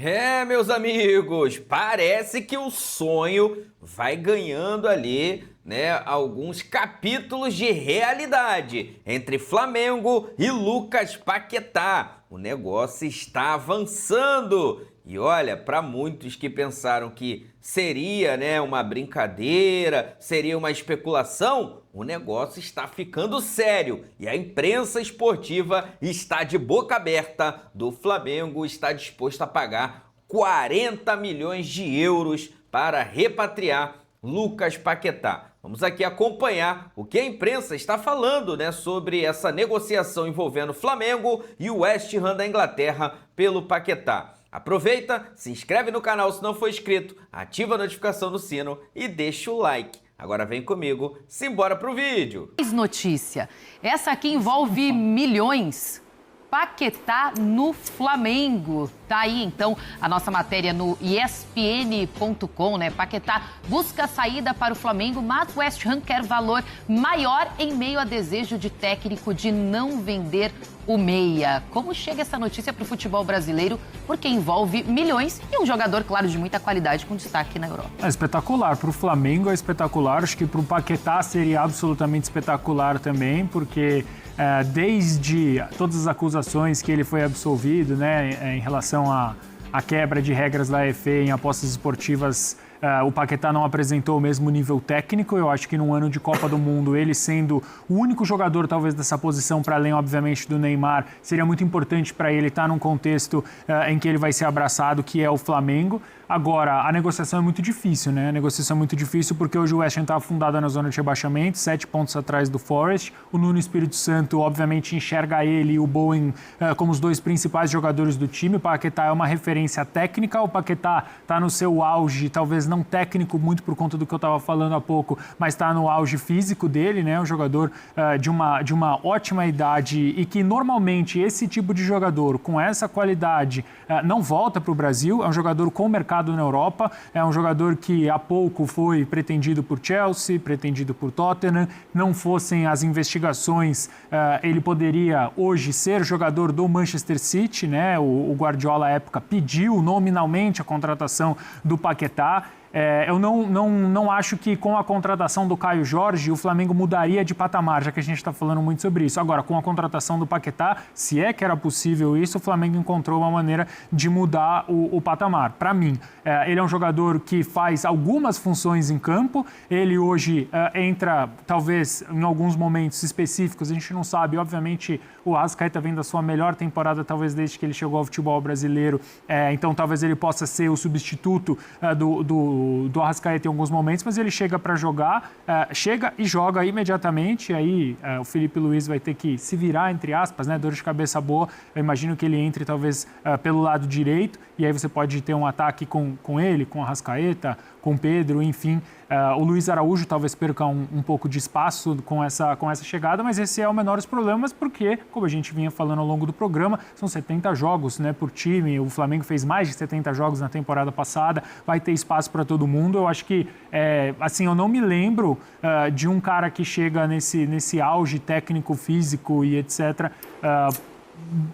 É, meus amigos, parece que o sonho vai ganhando ali, né, alguns capítulos de realidade entre Flamengo e Lucas Paquetá. O negócio está avançando. E olha, para muitos que pensaram que seria, né, uma brincadeira, seria uma especulação, o negócio está ficando sério e a imprensa esportiva está de boca aberta do Flamengo, está disposto a pagar 40 milhões de euros para repatriar Lucas Paquetá. Vamos aqui acompanhar o que a imprensa está falando, né, sobre essa negociação envolvendo Flamengo e o West Ham da Inglaterra pelo Paquetá. Aproveita, se inscreve no canal se não for inscrito, ativa a notificação no sino e deixa o like. Agora vem comigo, simbora pro vídeo. Mais notícia. Essa aqui envolve milhões. Paquetá no Flamengo. Tá aí, então, a nossa matéria no ESPN.com, né? Paquetá busca saída para o Flamengo, mas o West Ham quer valor maior em meio a desejo de técnico de não vender o meia. Como chega essa notícia para o futebol brasileiro? Porque envolve milhões e um jogador, claro, de muita qualidade com destaque na Europa. É espetacular. Para o Flamengo é espetacular. Acho que para o Paquetá seria absolutamente espetacular também, porque desde todas as acusações que ele foi absolvido, né, em relação à quebra de regras da FA em apostas esportivas, o Paquetá não apresentou o mesmo nível técnico. Eu acho que num ano de Copa do Mundo, ele sendo o único jogador talvez dessa posição, para além obviamente do Neymar, seria muito importante para ele estar num contexto em que ele vai ser abraçado, que é o Flamengo. Agora, a negociação é muito difícil, né? A negociação é muito difícil porque hoje o West Ham está afundado na zona de rebaixamento, 7 pontos atrás do Forest. O Nuno Espírito Santo, obviamente, enxerga ele e o Bowen como os dois principais jogadores do time. O Paquetá é uma referência técnica, o Paquetá está no seu auge, talvez não técnico, muito por conta do que eu estava falando há pouco, mas está no auge físico dele, né? Um jogador de uma ótima idade e que normalmente esse tipo de jogador com essa qualidade não volta para o Brasil. É um jogador com mercado na Europa, é um jogador que há pouco foi pretendido por Chelsea, pretendido por Tottenham. Não fossem as investigações, ele poderia hoje ser jogador do Manchester City, né? O Guardiola à época pediu nominalmente a contratação do Paquetá. Eu não acho que com a contratação do Caio Jorge o Flamengo mudaria de patamar, já que a gente está falando muito sobre isso. Agora, com a contratação do Paquetá, se é que era possível isso, o Flamengo encontrou uma maneira de mudar o patamar. Para mim, ele é um jogador que faz algumas funções em campo. Ele hoje entra, talvez, em alguns momentos específicos, a gente não sabe. Obviamente, o Arrascaeta vem da sua melhor temporada, talvez desde que ele chegou ao futebol brasileiro. Então, talvez ele possa ser o substituto do Arrascaeta em alguns momentos, mas ele chega para jogar, chega e joga imediatamente. Aí o Felipe Luiz vai ter que se virar, entre aspas, né? Dor de cabeça boa. Eu imagino que ele entre talvez pelo lado direito, e aí você pode ter um ataque com ele, com o Arrascaeta, com o Pedro, enfim. O Luiz Araújo talvez perca um pouco de espaço com essa chegada, mas esse é o menor dos problemas, porque, como a gente vinha falando ao longo do programa, são 70 jogos, né, por time. O Flamengo fez mais de 70 jogos na temporada passada, vai ter espaço para todo mundo. Eu acho que, assim, eu não me lembro de um cara que chega nesse auge técnico, físico e etc.,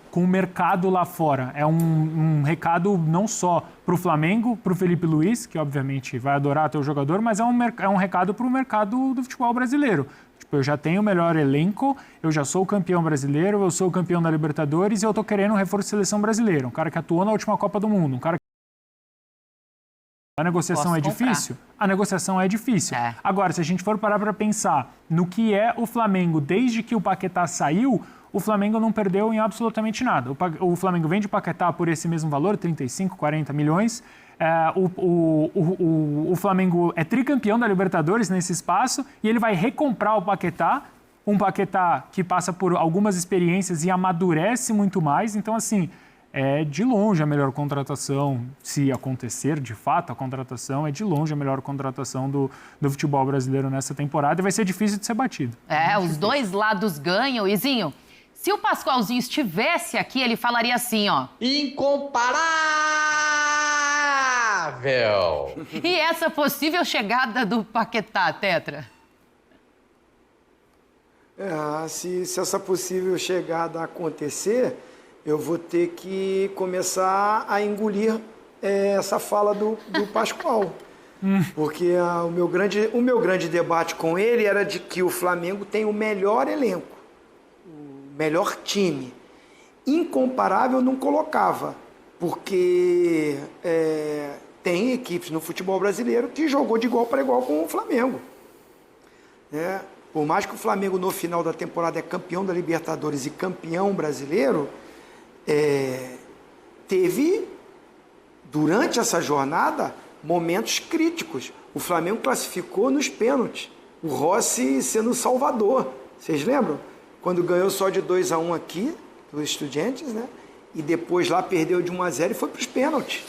com o mercado lá fora. É um recado não só para o Flamengo, para o Felipe Luiz, que obviamente vai adorar ter o jogador, mas é um recado para o mercado do futebol brasileiro. Tipo, eu já tenho o melhor elenco, eu já sou o campeão brasileiro, eu sou o campeão da Libertadores e eu estou querendo um reforço de seleção brasileira, um cara que atuou na última Copa do Mundo, um cara que... A negociação é difícil? A negociação é difícil. Agora, se a gente for parar para pensar no que é o Flamengo desde que o Paquetá saiu, o Flamengo não perdeu em absolutamente nada. O Flamengo vende Paquetá por esse mesmo valor, 35, 40 milhões. O Flamengo é tricampeão da Libertadores nesse espaço e ele vai recomprar o Paquetá, um Paquetá que passa por algumas experiências e amadurece muito mais. Então, assim, é de longe a melhor contratação, se acontecer de fato a contratação, é de longe a melhor contratação do futebol brasileiro nessa temporada e vai ser difícil de ser batido. Os dois lados ganham. Izinho, se o Pascoalzinho estivesse aqui, ele falaria assim, ó... Incomparável! E essa possível chegada do Paquetá, Tetra? Se essa possível chegada acontecer, eu vou ter que começar a engolir essa fala do Pascoal. Porque o meu grande debate com ele era de que o Flamengo tem o melhor elenco, o melhor time. Incomparável não colocava, porque tem equipes no futebol brasileiro que jogou de igual para igual com o Flamengo. Por mais que o Flamengo no final da temporada é campeão da Libertadores e campeão brasileiro, teve, durante essa jornada, momentos críticos. O Flamengo classificou nos pênaltis. O Rossi sendo o salvador. Vocês lembram? Quando ganhou só de 2-1 aqui, dos Estudiantes, né? E depois lá perdeu de 1-0 e foi para os pênaltis.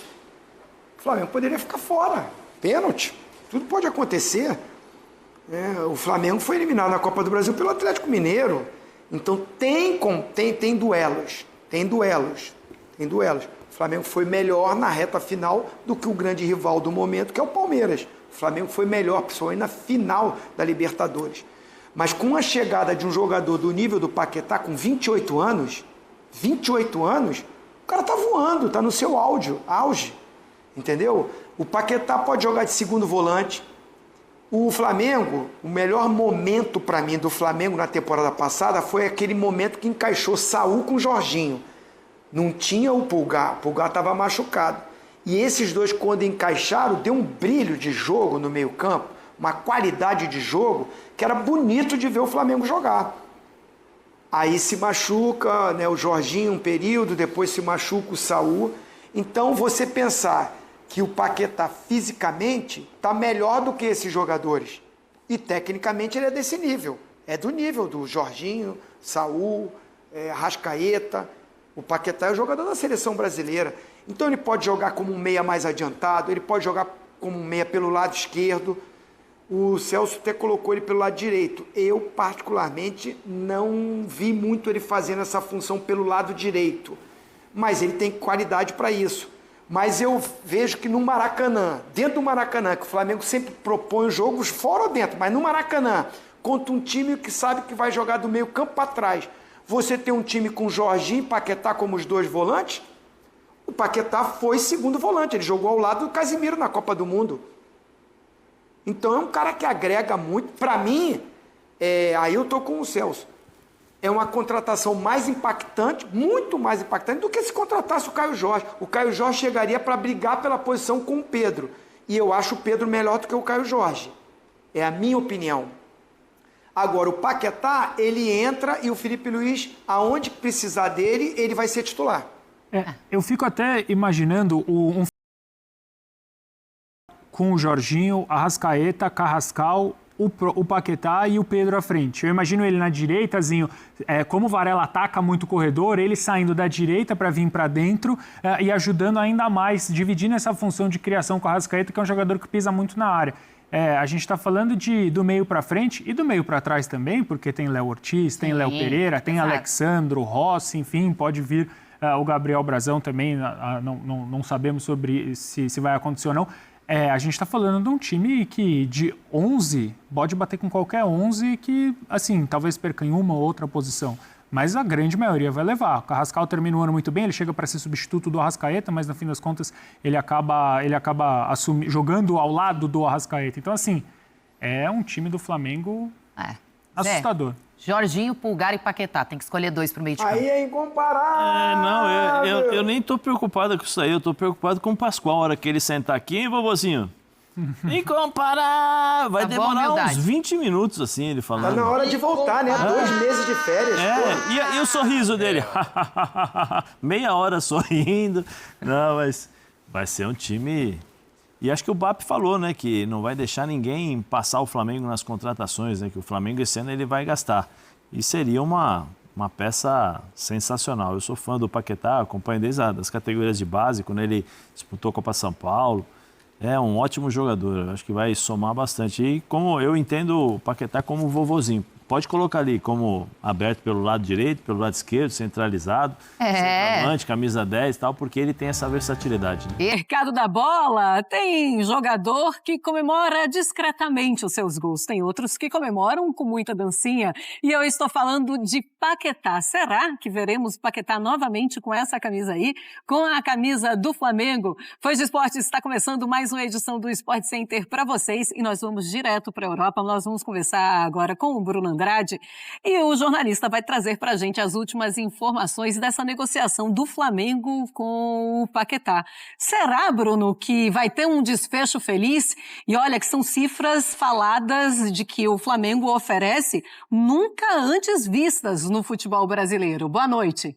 O Flamengo poderia ficar fora. Pênalti. Tudo pode acontecer. O Flamengo foi eliminado na Copa do Brasil pelo Atlético Mineiro. Então tem duelos. Tem duelos. O Flamengo foi melhor na reta final do que o grande rival do momento, que é o Palmeiras. O Flamengo foi melhor, principalmente na final da Libertadores. Mas com a chegada de um jogador do nível do Paquetá, com 28 anos, o cara tá voando, tá no seu auge, entendeu? O Paquetá pode jogar de segundo volante. O Flamengo, o melhor momento para mim do Flamengo na temporada passada foi aquele momento que encaixou Saul com Jorginho. Não tinha o Pulgar estava machucado. E esses dois, quando encaixaram, deu um brilho de jogo no meio-campo, uma qualidade de jogo, que era bonito de ver o Flamengo jogar. Aí se machuca, né, o Jorginho um período, depois se machuca o Saul. Então, você pensar que o Paquetá fisicamente está melhor do que esses jogadores. E tecnicamente ele é desse nível. É do nível do Jorginho, Saul, Arrascaeta. O Paquetá é o jogador da seleção brasileira. Então ele pode jogar como um meia mais adiantado, ele pode jogar como um meia pelo lado esquerdo. O Celso até colocou ele pelo lado direito. Eu, particularmente, não vi muito ele fazendo essa função pelo lado direito. Mas ele tem qualidade para isso. Mas eu vejo que no Maracanã, dentro do Maracanã, que o Flamengo sempre propõe os jogos fora ou dentro, mas no Maracanã, contra um time que sabe que vai jogar do meio campo para trás, você tem um time com Jorginho e Paquetá como os dois volantes, o Paquetá foi segundo volante, ele jogou ao lado do Casimiro na Copa do Mundo. Então é um cara que agrega muito. Para mim, aí eu tô com o Celso. É uma contratação mais impactante, muito mais impactante do que se contratasse o Caio Jorge. O Caio Jorge chegaria para brigar pela posição com o Pedro. E eu acho o Pedro melhor do que o Caio Jorge. É a minha opinião. Agora, o Paquetá, ele entra e o Felipe Luiz, aonde precisar dele, ele vai ser titular. Eu fico até imaginando com o Jorginho, Arrascaeta, Carrascal, o Paquetá e o Pedro à frente. Eu imagino ele na direitazinho, como o Varela ataca muito o corredor, ele saindo da direita para vir para dentro e ajudando ainda mais, dividindo essa função de criação com o Arrascaeta, que é um jogador que pisa muito na área. A gente está falando do meio para frente e do meio para trás também, porque tem Léo Ortiz, tem Léo Pereira, tem Alexandro, Rossi, enfim, pode vir o Gabriel Brazão também, não sabemos sobre se vai acontecer ou não. A gente está falando de um time que de 11 pode bater com qualquer 11 que, assim, talvez perca em uma ou outra posição. Mas a grande maioria vai levar. O Carrascal termina o ano muito bem, ele chega para ser substituto do Arrascaeta, mas no fim das contas ele acaba jogando ao lado do Arrascaeta. Então, assim, é um time do Flamengo assustador. Jorginho, Pulgar e Paquetá. Tem que escolher dois para o meio de campo. Aí é incomparável. Eu nem estou preocupado com isso aí, eu estou preocupado com o Pascoal. A hora que ele sentar aqui, hein, vovozinho? Incomparável! Vai demorar uns 20 minutos, assim, ele falando. Tá na hora de voltar, né? 2 meses de férias. E o sorriso dele? Meia hora sorrindo. Não, mas vai ser um time... E acho que o BAP falou, né, que não vai deixar ninguém passar o Flamengo nas contratações, né, que o Flamengo esse ano ele vai gastar. E seria uma peça sensacional. Eu sou fã do Paquetá, acompanho desde as categorias de base, quando ele disputou a Copa São Paulo. É um ótimo jogador, acho que vai somar bastante. E como eu entendo o Paquetá como vovozinho. pode colocar ali como aberto pelo lado direito, pelo lado esquerdo, centralizado, centroavante, camisa 10 e tal, porque ele tem essa versatilidade. Né? Mercado da bola tem jogador que comemora discretamente os seus gols, tem outros que comemoram com muita dancinha. E eu estou falando de Paquetá. Será que veremos Paquetá novamente com essa camisa aí? Com a camisa do Flamengo? Foi de Esportes, está começando mais uma edição do Sport Center para vocês e nós vamos direto para a Europa. Nós vamos conversar agora com o Bruno Andrade e o jornalista vai trazer para a gente as últimas informações dessa negociação do Flamengo com o Paquetá. Será, Bruno, que vai ter um desfecho feliz? E olha que são cifras faladas de que o Flamengo oferece nunca antes vistas no futebol brasileiro. Boa noite.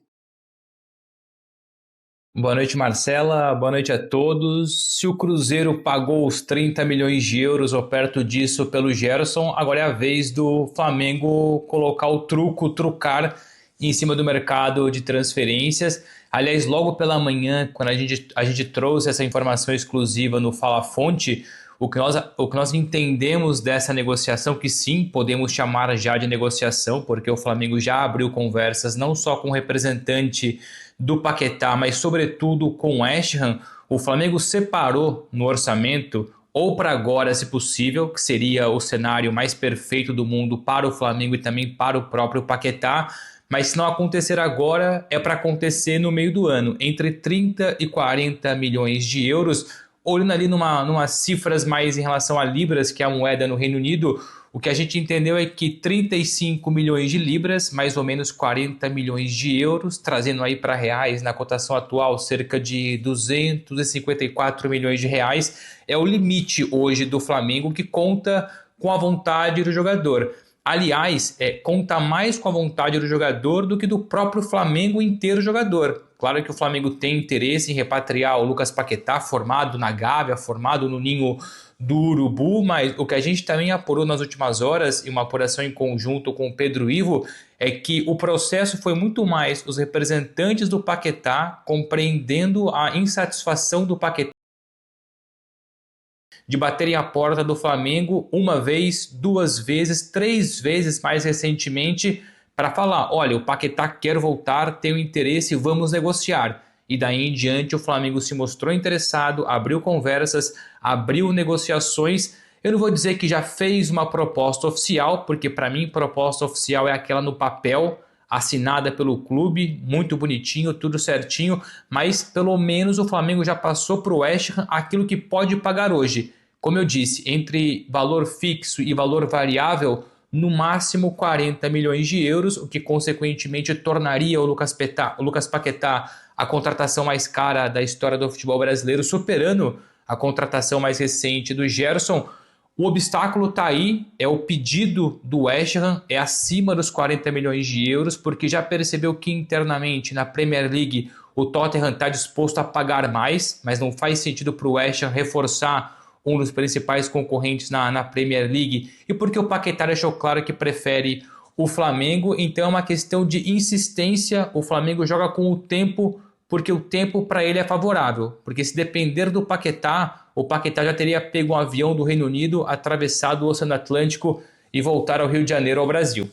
Boa noite, Marcela. Boa noite a todos. Se o Cruzeiro pagou os 30 milhões de euros ou perto disso pelo Gerson, agora é a vez do Flamengo colocar o trucar em cima do mercado de transferências. Aliás, logo pela manhã, quando a gente trouxe essa informação exclusiva no Fala Fonte, o que nós entendemos dessa negociação, que sim, podemos chamar já de negociação, porque o Flamengo já abriu conversas não só com o representante do Paquetá, mas sobretudo com o West Ham. O Flamengo separou no orçamento, ou para agora, se possível, que seria o cenário mais perfeito do mundo para o Flamengo e também para o próprio Paquetá, mas se não acontecer agora, é para acontecer no meio do ano, entre 30 e 40 milhões de euros, olhando ali numa cifras mais em relação a libras, que é a moeda no Reino Unido. O que a gente entendeu é que 35 milhões de libras, mais ou menos 40 milhões de euros, trazendo aí para reais, na cotação atual, cerca de 254 milhões de reais, é o limite hoje do Flamengo, que conta com a vontade do jogador. Aliás, conta mais com a vontade do jogador do que do próprio Flamengo inteiro jogador. Claro que o Flamengo tem interesse em repatriar o Lucas Paquetá, formado na Gávea, formado no ninho do Urubu, mas o que a gente também apurou nas últimas horas, e uma apuração em conjunto com o Pedro Ivo, é que o processo foi muito mais os representantes do Paquetá compreendendo a insatisfação do Paquetá de baterem a porta do Flamengo uma vez, duas vezes, três vezes mais recentemente para falar, olha, o Paquetá quer voltar, tem interesse, vamos negociar. E daí em diante o Flamengo se mostrou interessado, abriu conversas, abriu negociações. Eu não vou dizer que já fez uma proposta oficial, porque para mim proposta oficial é aquela no papel, assinada pelo clube, muito bonitinho, tudo certinho, mas pelo menos o Flamengo já passou para o West Ham aquilo que pode pagar hoje. Como eu disse, entre valor fixo e valor variável, no máximo 40 milhões de euros, o que consequentemente tornaria o Lucas Paquetá a contratação mais cara da história do futebol brasileiro, superando a contratação mais recente do Gerson. O obstáculo está aí, é o pedido do West Ham, é acima dos 40 milhões de euros, porque já percebeu que internamente na Premier League o Tottenham está disposto a pagar mais, mas não faz sentido para o West Ham reforçar um dos principais concorrentes na Premier League, e porque o Paquetá deixou claro que prefere o Flamengo, então é uma questão de insistência. O Flamengo joga com o tempo, porque o tempo para ele é favorável, porque se depender do Paquetá, o Paquetá já teria pego um avião do Reino Unido, atravessado o Oceano Atlântico e voltar ao Rio de Janeiro, ao Brasil.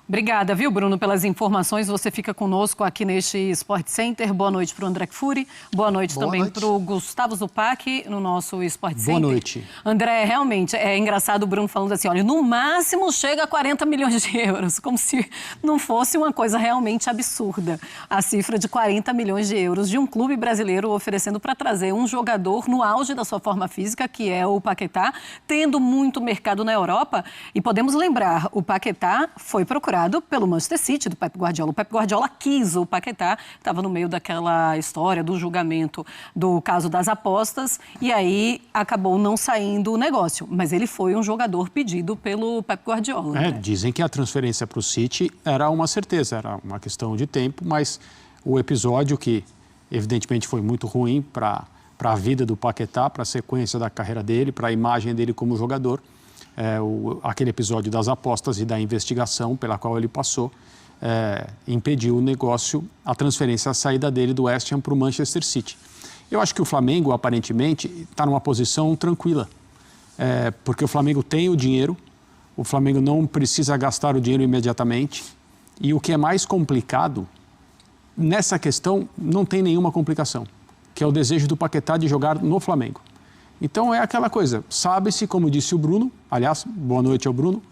Obrigada, viu, Bruno, pelas informações. Você fica conosco aqui neste Sport Center. Boa noite para o André Kfouri. Boa noite também para o Gustavo Zupac no nosso Sport Center. Boa noite. André, realmente, é engraçado o Bruno falando assim, olha, no máximo chega a 40 milhões de euros, como se não fosse uma coisa realmente absurda. A cifra de 40 milhões de euros de um clube brasileiro oferecendo para trazer um jogador no auge da sua forma física, que é o Paquetá, tendo muito mercado na Europa. E podemos lembrar, o Paquetá foi procurado pelo Manchester City, do Pep Guardiola. O Pep Guardiola quis o Paquetá, estava no meio daquela história do julgamento do caso das apostas, e aí acabou não saindo o negócio. Mas ele foi um jogador pedido pelo Pep Guardiola. Né? Dizem que a transferência para o City era uma certeza, era uma questão de tempo, mas o episódio, que evidentemente foi muito ruim para a vida do Paquetá, para a sequência da carreira dele, para a imagem dele como jogador, aquele episódio das apostas e da investigação pela qual ele passou, impediu o negócio, a transferência, a saída dele do West Ham para o Manchester City. Eu acho que o Flamengo, aparentemente, está numa posição tranquila, porque o Flamengo tem o dinheiro, O Flamengo não precisa gastar o dinheiro imediatamente. E o que é mais complicado, nessa questão não tem nenhuma complicação, que é o desejo do Paquetá de jogar no Flamengo. Então é aquela coisa, sabe-se, como disse o Bruno, aliás, boa noite ao Bruno,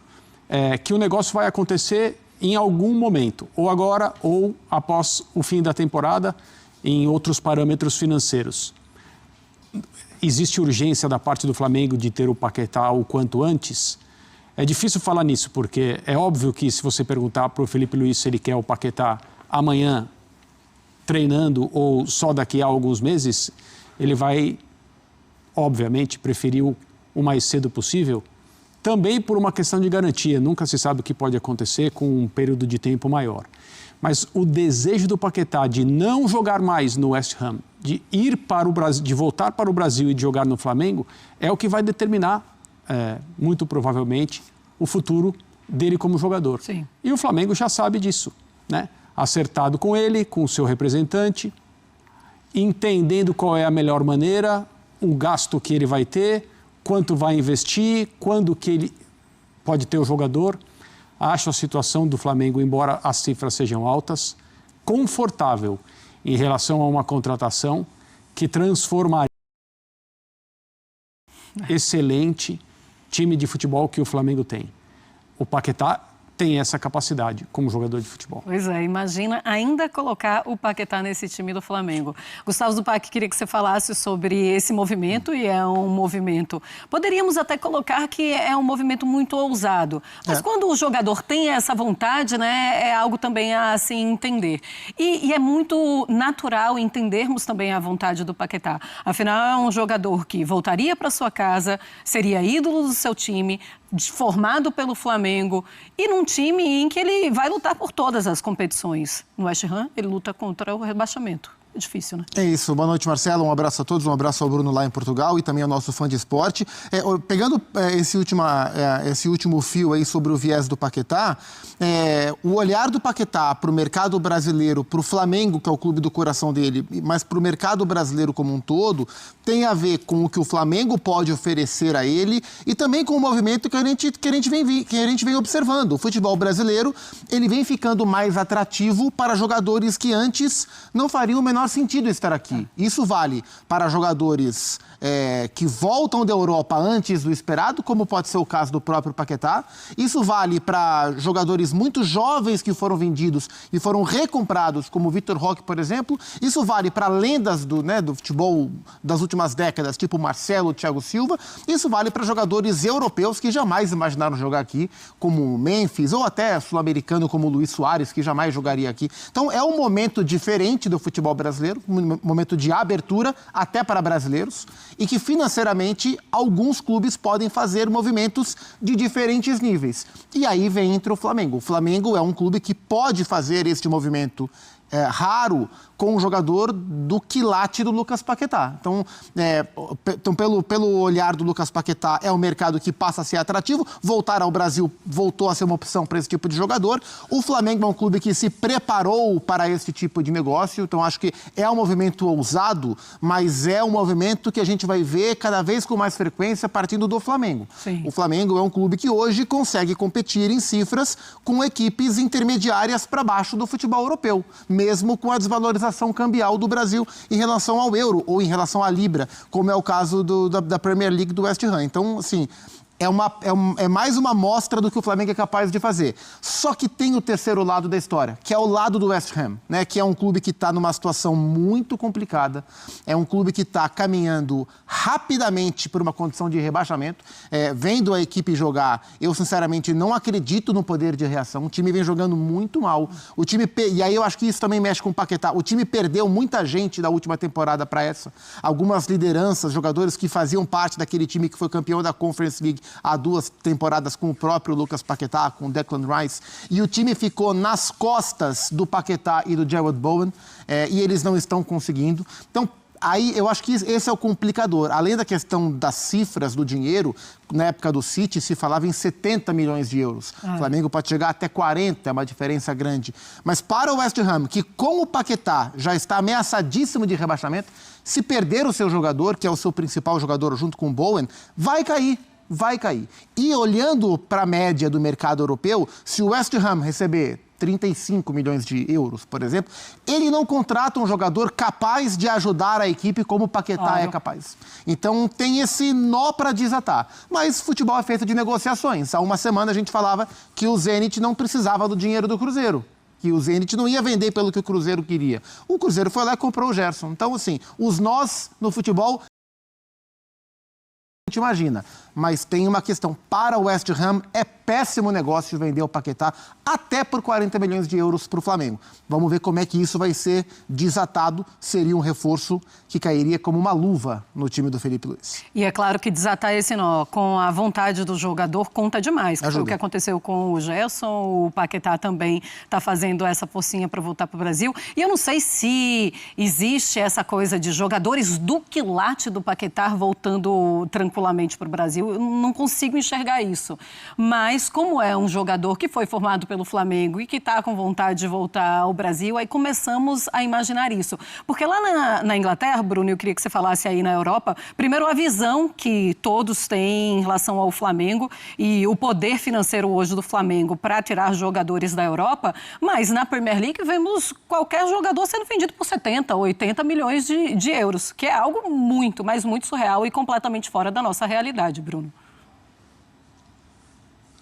que o negócio vai acontecer em algum momento, ou agora ou após o fim da temporada, em outros parâmetros financeiros. Existe urgência da parte do Flamengo de ter o Paquetá o quanto antes? É difícil falar nisso, porque é óbvio que se você perguntar para o Felipe Luiz se ele quer o Paquetá amanhã treinando ou só daqui a alguns meses, ele vai, obviamente, preferir o mais cedo possível, também por uma questão de garantia. Nunca se sabe o que pode acontecer com um período de tempo maior. Mas o desejo do Paquetá de não jogar mais no West Ham, de ir para o Brasil, de voltar para o Brasil e de jogar no Flamengo, é o que vai determinar, muito provavelmente, o futuro dele como jogador. Sim. E o Flamengo já sabe disso, né? Acertado com ele, com o seu representante, entendendo qual é a melhor maneira, o gasto que ele vai ter, quanto vai investir, quando que ele pode ter o jogador. Acho a situação do Flamengo, embora as cifras sejam altas, confortável em relação a uma contratação que transformaria excelente time de futebol que o Flamengo tem. O Paquetá tem essa capacidade como jogador de futebol. Pois é, imagina ainda colocar o Paquetá nesse time do Flamengo. Gustavo Zupac, queria que você falasse sobre esse movimento, e é um movimento, poderíamos até colocar que é um movimento muito ousado, mas quando o jogador tem essa vontade, né, é algo também a se entender. E é muito natural entendermos também a vontade do Paquetá. Afinal, é um jogador que voltaria para sua casa, seria ídolo do seu time, formado pelo Flamengo, e num time em que ele vai lutar por todas as competições. No West Ham, ele luta contra o rebaixamento. É difícil, né? É isso. Boa noite, Marcelo. Um abraço a todos. Um abraço ao Bruno lá em Portugal e também ao nosso fã de esporte. Pegando esse último fio aí sobre o viés do Paquetá, o olhar do Paquetá para o mercado brasileiro, para o Flamengo, que é o clube do coração dele, mas para o mercado brasileiro como um todo, tem a ver com o que o Flamengo pode oferecer a ele e também com o movimento que a gente vem observando. O futebol brasileiro, ele vem ficando mais atrativo para jogadores que antes não fariam o menor sentido estar aqui. Isso vale para jogadores que voltam da Europa antes do esperado, como pode ser o caso do próprio Paquetá. Isso vale para jogadores muito jovens que foram vendidos e foram recomprados, como o Vitor Roque, por exemplo. Isso vale para lendas do futebol das últimas décadas, tipo Marcelo, Thiago Silva. Isso vale para jogadores europeus que jamais imaginaram jogar aqui, como Memphis, ou até sul-americano como Luiz Soares, que jamais jogaria aqui. Então é um momento diferente do futebol brasileiro, um momento de abertura até para brasileiros, e que financeiramente alguns clubes podem fazer movimentos de diferentes níveis. E aí entra o Flamengo. O Flamengo é um clube que pode fazer este movimento raro com um jogador do quilate do Lucas Paquetá. Então pelo olhar do Lucas Paquetá, é um mercado que passa a ser atrativo. Voltar ao Brasil voltou a ser uma opção para esse tipo de jogador. O Flamengo é um clube que se preparou para esse tipo de negócio. Então acho que é um movimento ousado, mas é um movimento que a gente vai ver cada vez com mais frequência partindo do Flamengo. Sim. O Flamengo é um clube que hoje consegue competir em cifras com equipes intermediárias para baixo do futebol europeu, mesmo com a desvalorização cambial do Brasil em relação ao euro ou em relação à libra, como é o caso da Premier League do West Ham. Então, assim, é mais uma amostra do que o Flamengo é capaz de fazer. Só que tem o terceiro lado da história, que é o lado do West Ham, né? Que é um clube que está numa situação muito complicada, é um clube que está caminhando rapidamente por uma condição de rebaixamento. Vendo a equipe jogar, eu sinceramente não acredito no poder de reação. O time vem jogando muito mal. E aí eu acho que isso também mexe com o Paquetá. O time perdeu muita gente da última temporada para essa. Algumas lideranças, jogadores que faziam parte daquele time que foi campeão da Conference League há 2 temporadas, com o próprio Lucas Paquetá, com o Declan Rice, e o time ficou nas costas do Paquetá e do Jarrod Bowen, e eles não estão conseguindo. Então, aí eu acho que esse é o complicador. Além da questão das cifras do dinheiro, na época do City se falava em 70 milhões de euros. O Flamengo pode chegar até 40, é uma diferença grande. Mas para o West Ham, que com o Paquetá já está ameaçadíssimo de rebaixamento, se perder o seu jogador, que é o seu principal jogador junto com o Bowen, vai cair. vai cair. E olhando para a média do mercado europeu, se o West Ham receber 35 milhões de euros, por exemplo, ele não contrata um jogador capaz de ajudar a equipe como o Paquetá é capaz. Então tem esse nó para desatar. Mas futebol é feito de negociações. Há uma semana a gente falava que o Zenit não precisava do dinheiro do Cruzeiro, que o Zenit não ia vender pelo que o Cruzeiro queria. O Cruzeiro foi lá e comprou o Gerson. Então, assim, os nós no futebol a gente imagina, mas tem uma questão. Para o West Ham, é péssimo negócio vender o Paquetá até por 40 milhões de euros para o Flamengo. Vamos ver como é que isso vai ser desatado. Seria um reforço que cairia como uma luva no time do Felipe Luiz. E é claro que desatar esse nó com a vontade do jogador conta demais. Foi o que aconteceu com o Gerson, o Paquetá também está fazendo essa forcinha para voltar para o Brasil. E eu não sei se existe essa coisa de jogadores do quilate do Paquetá voltando tranquilamente para o Brasil. Eu não consigo enxergar isso. Mas como é um jogador que foi formado pelo Flamengo e que está com vontade de voltar ao Brasil, aí começamos a imaginar isso. Porque lá na Inglaterra, Bruno, eu queria que você falasse aí na Europa, primeiro a visão que todos têm em relação ao Flamengo e o poder financeiro hoje do Flamengo para tirar jogadores da Europa, mas na Premier League vemos qualquer jogador sendo vendido por 70, 80 milhões de euros, que é algo muito, mas muito surreal e completamente fora da nossa realidade, Bruno.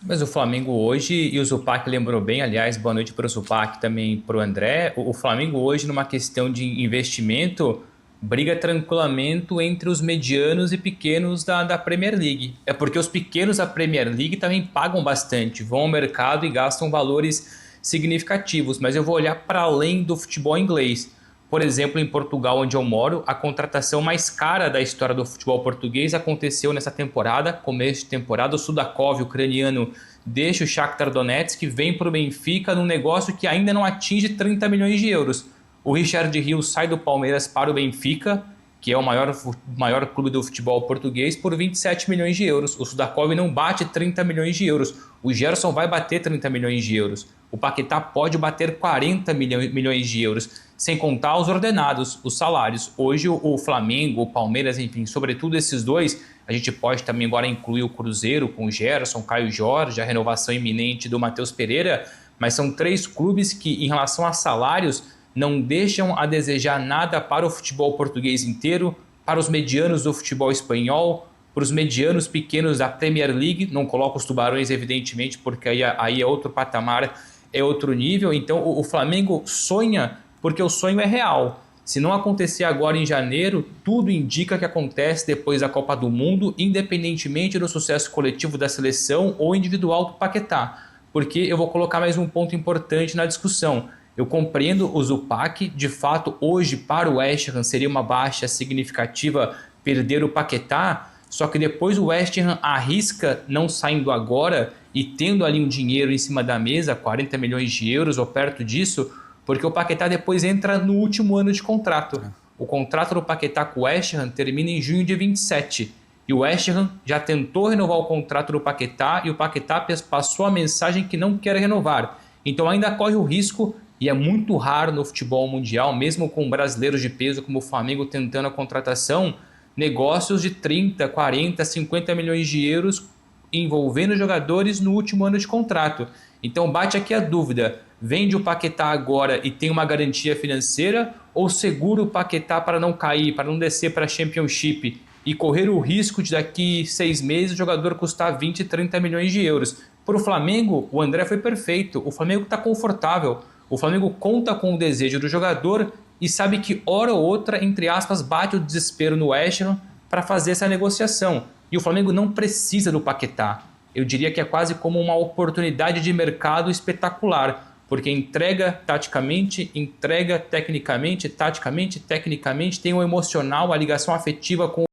Mas o Flamengo hoje, e o Zupac lembrou bem, aliás, boa noite para o Zupac, também para o André, o Flamengo hoje, numa questão de investimento, briga tranquilamente entre os medianos e pequenos da Premier League. É porque os pequenos da Premier League também pagam bastante, vão ao mercado e gastam valores significativos, mas eu vou olhar para além do futebol inglês. Por exemplo, em Portugal, onde eu moro, a contratação mais cara da história do futebol português aconteceu nessa temporada, começo de temporada. O Sudakov, ucraniano, deixa o Shakhtar Donetsk, vem para o Benfica num negócio que ainda não atinge 30 milhões de euros. O Richard Rios sai do Palmeiras para o Benfica, que é o maior clube do futebol português, por 27 milhões de euros. O Sudakov não bate 30 milhões de euros. O Gerson vai bater 30 milhões de euros. O Paquetá pode bater 40 milhões de euros. Sem contar os ordenados, os salários. Hoje o Flamengo, o Palmeiras, enfim, sobretudo esses dois, a gente pode também agora incluir o Cruzeiro com o Gerson, Caio Jorge, a renovação iminente do Matheus Pereira, mas são três clubes que, em relação a salários, não deixam a desejar nada para o futebol português inteiro, para os medianos do futebol espanhol, para os medianos pequenos da Premier League. Não coloco os Tubarões, evidentemente, porque aí é outro patamar, é outro nível. Então o Flamengo sonha porque o sonho é real. Se não acontecer agora em janeiro, tudo indica que acontece depois da Copa do Mundo, independentemente do sucesso coletivo da seleção ou individual do Paquetá. Porque eu vou colocar mais um ponto importante na discussão. Eu compreendo o Zupac, de fato, hoje para o West Ham seria uma baixa significativa perder o Paquetá, só que depois o West Ham arrisca não saindo agora e tendo ali um dinheiro em cima da mesa, 40 milhões de euros ou perto disso, porque o Paquetá depois entra no último ano de contrato. O contrato do Paquetá com o West Ham termina em junho de 27. E o West Ham já tentou renovar o contrato do Paquetá e o Paquetá passou a mensagem que não quer renovar. Então ainda corre o risco, e é muito raro no futebol mundial, mesmo com brasileiros de peso como o Flamengo tentando a contratação, negócios de 30, 40, 50 milhões de euros envolvendo jogadores no último ano de contrato. Então bate aqui a dúvida, vende o Paquetá agora e tem uma garantia financeira ou segura o Paquetá para não cair, para não descer para a Championship e correr o risco de daqui 6 meses o jogador custar 20, 30 milhões de euros? Para o Flamengo, o André foi perfeito, o Flamengo está confortável, o Flamengo conta com o desejo do jogador e sabe que hora ou outra, entre aspas, bate o desespero no West Ham para fazer essa negociação. E o Flamengo não precisa do Paquetá. Eu diria que é quase como uma oportunidade de mercado espetacular, porque entrega taticamente, entrega tecnicamente, taticamente, tecnicamente, tem o emocional, a ligação afetiva com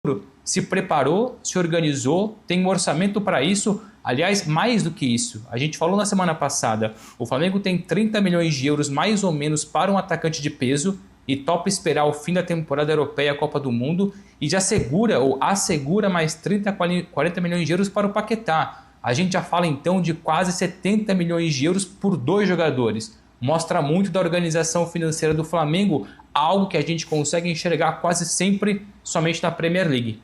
o... Se preparou, se organizou, tem um orçamento para isso. Aliás, mais do que isso, a gente falou na semana passada, o Flamengo tem 30 milhões de euros mais ou menos para um atacante de peso e topa esperar o fim da temporada europeia, a Copa do Mundo, e já segura ou assegura mais 30, 40 milhões de euros para o Paquetá. A gente já fala então de quase 70 milhões de euros por 2 jogadores. Mostra muito da organização financeira do Flamengo, algo que a gente consegue enxergar quase sempre somente na Premier League.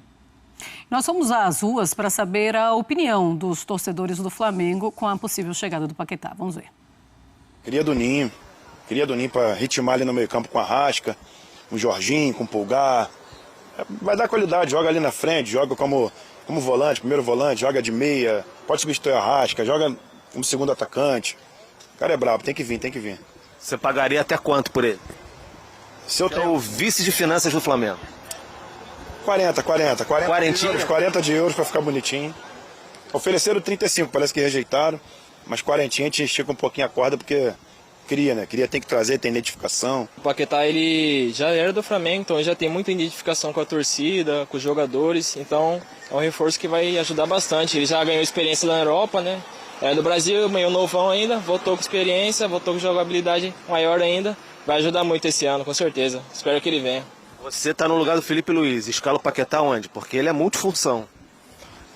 Nós fomos às ruas para saber a opinião dos torcedores do Flamengo com a possível chegada do Paquetá. Vamos ver. Queria do Ninho para ritmar ali no meio campo com a Arrasca, com o Jorginho, com o Pulgar. Vai dar qualidade, joga ali na frente, joga como volante, primeiro volante, joga de meia, pode substituir a Arrasca, joga como segundo atacante. O cara é brabo, tem que vir. Você pagaria até quanto por ele? Se eu É o vice de finanças do Flamengo. 40 Quarentinha? 40 de euros para ficar bonitinho. Ofereceram 35, parece que rejeitaram, mas 40 a gente estica um pouquinho a corda porque queria, tem que trazer, tem identificação. O Paquetá, ele já era do Flamengo, então ele já tem muita identificação com a torcida, com os jogadores, então é um reforço que vai ajudar bastante. Ele já ganhou experiência na Europa, né? É do Brasil, meio novão ainda, voltou com experiência, voltou com jogabilidade maior ainda. Vai ajudar muito esse ano, com certeza. Espero que ele venha. Você tá no lugar do Felipe Luiz, escala o Paquetá onde? Porque ele é multifunção.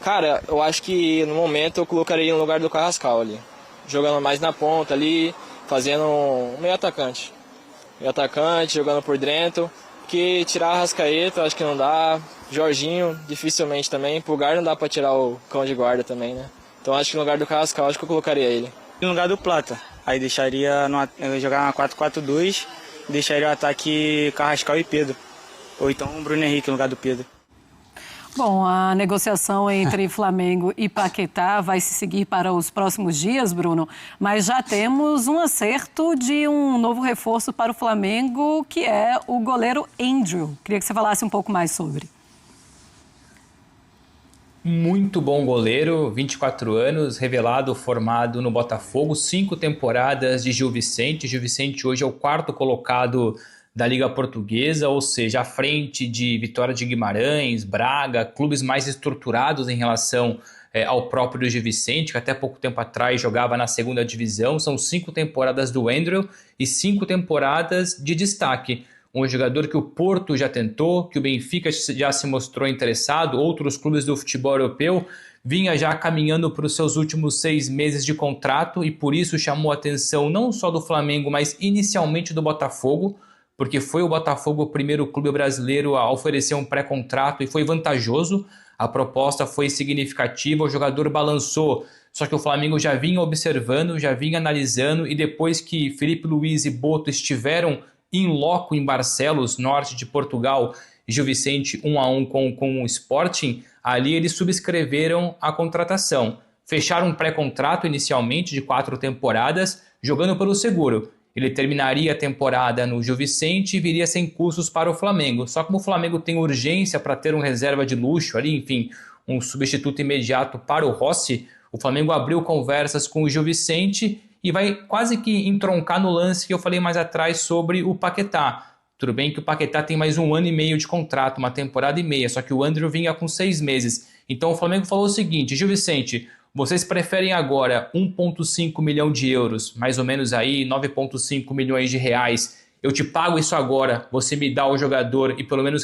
Cara, eu acho que no momento eu colocaria ele no lugar do Carrascal ali. Jogando mais na ponta ali, fazendo um meio atacante. Jogando por dentro. Que tirar a Arrascaeta, acho que não dá. Jorginho, dificilmente também. Pulgar não dá pra tirar o cão de guarda também, né? Então acho que no lugar do Carrascal, acho que eu colocaria ele. No lugar do Plata. Aí deixaria jogar uma 4-4-2, deixaria o ataque Carrascal e Pedro. Ou então o Bruno Henrique no lugar do Pedro. Bom, a negociação entre Flamengo e Paquetá vai se seguir para os próximos dias, Bruno, mas já temos um acerto de um novo reforço para o Flamengo, que é o goleiro Andrew. Queria que você falasse um pouco mais sobre. Muito bom goleiro, 24 anos, revelado, formado no Botafogo, 5 temporadas de Gil Vicente. Gil Vicente hoje é o 4º colocado da Liga Portuguesa, ou seja, à frente de Vitória de Guimarães, Braga, clubes mais estruturados em relação ao próprio Gil Vicente, que até pouco tempo atrás jogava na 2ª divisão. São 5 temporadas do Andrew e 5 temporadas de destaque. Um jogador que o Porto já tentou, que o Benfica já se mostrou interessado, outros clubes do futebol europeu, vinha já caminhando para os seus últimos 6 meses de contrato e por isso chamou a atenção não só do Flamengo, mas inicialmente do Botafogo, porque foi o Botafogo o primeiro clube brasileiro a oferecer um pré-contrato e foi vantajoso, a proposta foi significativa, o jogador balançou, só que o Flamengo já vinha observando, já vinha analisando e depois que Felipe Luiz e Boto estiveram em loco em Barcelos, norte de Portugal, Gil Vicente 1-1 com o Sporting, ali eles subscreveram a contratação. Fecharam um pré-contrato inicialmente de 4 temporadas, jogando pelo seguro. Ele terminaria a temporada no Gil Vicente e viria sem custos para o Flamengo. Só como o Flamengo tem urgência para ter um reserva de luxo ali, enfim, um substituto imediato para o Rossi, o Flamengo abriu conversas com o Gil Vicente e vai quase que entroncar no lance que eu falei mais atrás sobre o Paquetá. Tudo bem que o Paquetá tem mais 1 ano e meio de contrato, 1 temporada e meia, só que o Andrew vinha com 6 meses. Então o Flamengo falou o seguinte: Gil Vicente, vocês preferem agora 1,5 milhão de euros, mais ou menos aí 9,5 milhões de reais. Eu te pago isso agora, você me dá o jogador e pelo menos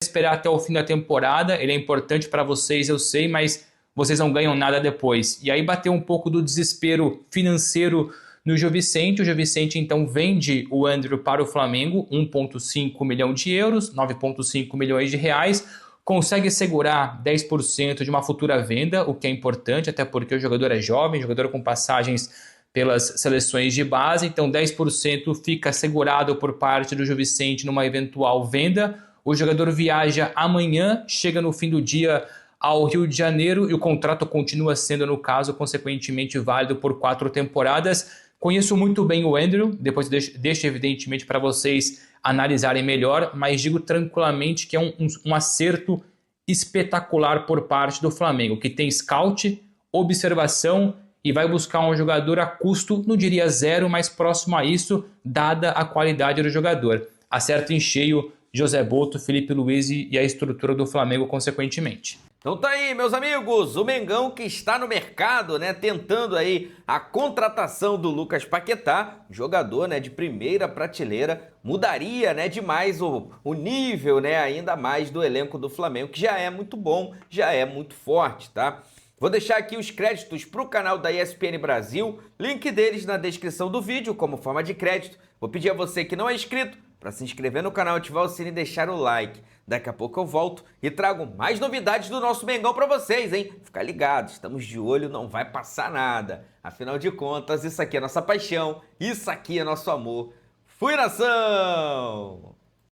esperar até o fim da temporada. Ele é importante para vocês, eu sei, mas vocês não ganham nada depois. E aí bateu um pouco do desespero financeiro no Gil Vicente. O Gil Vicente então vende o Andrew para o Flamengo, 1,5 milhão de euros, 9,5 milhões de reais. Consegue segurar 10% de uma futura venda, o que é importante, até porque o jogador é jovem, jogador com passagens pelas seleções de base, então 10% fica segurado por parte do Gil Vicente numa eventual venda. O jogador viaja amanhã, chega no fim do dia ao Rio de Janeiro e o contrato continua sendo, no caso, consequentemente válido por 4 temporadas. Conheço muito bem o Andrew, depois deixo evidentemente para vocês analisarem melhor, mas digo tranquilamente que é um acerto espetacular por parte do Flamengo, que tem scout, observação e vai buscar um jogador a custo, não diria zero, mas próximo a isso, dada a qualidade do jogador. Acerta em cheio José Boto, Felipe Luiz e a estrutura do Flamengo consequentemente. Então tá aí, meus amigos, o Mengão que está no mercado, né, tentando aí a contratação do Lucas Paquetá, jogador, né, de primeira prateleira, mudaria, né, demais o nível, né, ainda mais do elenco do Flamengo, que já é muito bom, já é muito forte, tá? Vou deixar aqui os créditos para o canal da ESPN Brasil, link deles na descrição do vídeo como forma de crédito. Vou pedir a você que não é inscrito para se inscrever no canal, ativar o sininho e deixar o like. Daqui a pouco eu volto e trago mais novidades do nosso Mengão para vocês, hein? Fica ligado, estamos de olho, não vai passar nada. Afinal de contas, isso aqui é nossa paixão, isso aqui é nosso amor. Fui, nação!